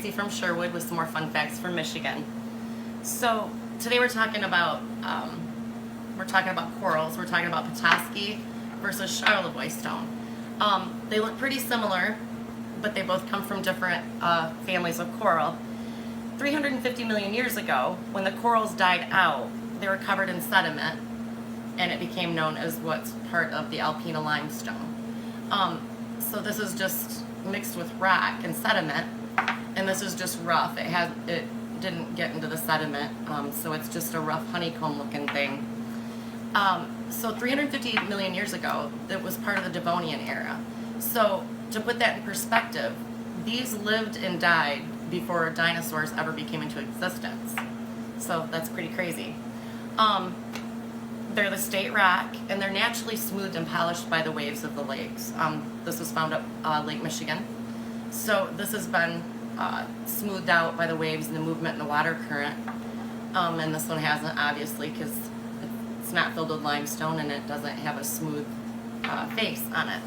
Traci from Sherwood with some more fun facts from Michigan. So today we're talking about corals. We're talking about Petoskey versus Charlevoix stone. They look pretty similar, but they both come from different families of coral. 350 million years ago, when the corals died out, they were covered in sediment, and it became known as what's part of the alpina limestone. So this is just mixed with rock and sediment, and this is just rough. It didn't get into the sediment, so it's just a rough honeycomb looking thing. So 350 million years ago, it was part of the Devonian era. So to put that in perspective, these lived and died before dinosaurs ever became into existence. So that's pretty crazy. They're the state rock, and they're naturally smoothed and polished by the waves of the lakes. This was found up Lake Michigan. So this has been smoothed out by the waves and the movement in the water current. And this one hasn't, obviously, because it's not filled with limestone and it doesn't have a smooth face on it.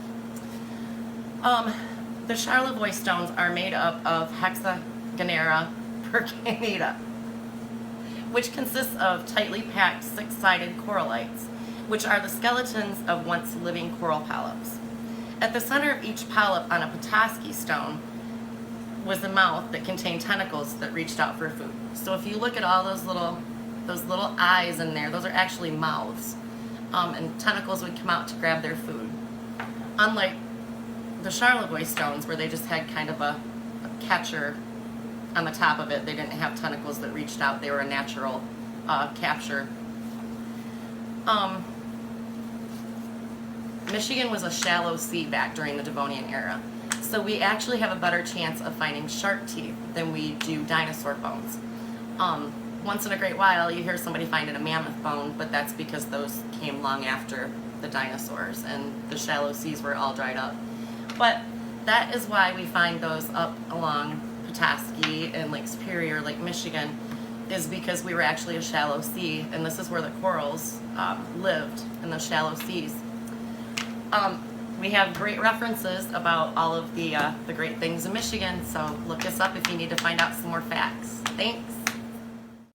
The Charlevoix stones are made up of Hexagonera percanita, which consists of tightly packed six-sided corallites, which are the skeletons of once living coral polyps. At the center of each polyp on a Petoskey stone was the mouth that contained tentacles that reached out for food. So if you look at all those little eyes in there, those are actually mouths, and tentacles would come out to grab their food. Unlike the Charlevoix stones, where they just had kind of a catcher on the top of it, they didn't have tentacles that reached out. They were a natural capture. Michigan was a shallow sea back during the Devonian era, so we actually have a better chance of finding shark teeth than we do dinosaur bones. Once in a great while you hear somebody finding a mammoth bone, but that's because those came long after the dinosaurs and the shallow seas were all dried up. But that is why we find those up along Petoskey and Lake Superior, Lake Michigan, is because we were actually a shallow sea, and this is where the corals lived, in the shallow seas. We have great references about all of the great things in Michigan, so look us up if you need to find out some more facts. Thanks.